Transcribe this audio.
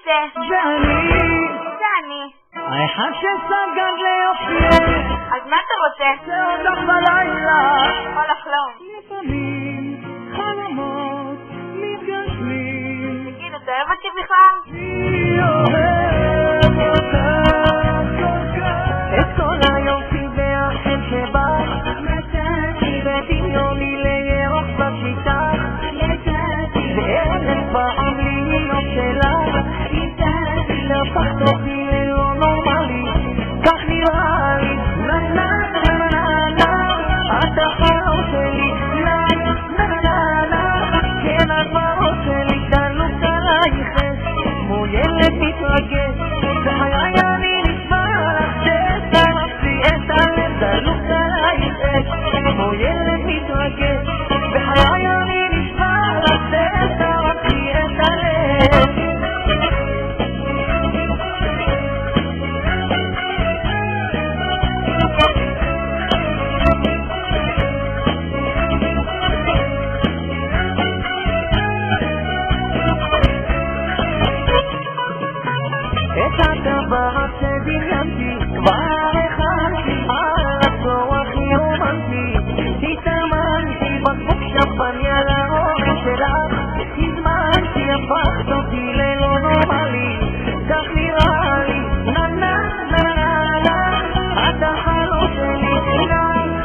רוצה? זה אני. זה אני. האחד שסגד ליופי. אז מה אתה רוצה? זה אותך בלילה. יכול לחלום. לפעמים חלומות מתגשמים. תגיד, אתה אוהב אותי בכלל? אני אוהב אותך כל כך. את כל היופי והחן שבך נתתי ודמיוני לירוק בשיטך ואלף פעם להיות שלך הפכת אותי ללא נורמלי כך נראה לי נה נה נה נה נה את החלום שלי נה נה נה נה כן את רוצה לי תלות עלייך כמו ילד מתרגש בחיי אני נשמע לך ששרפתי את הלב תלות עלייך כמו ילד מתרגש בחיי אני נשמע לך ששרפתי את הלב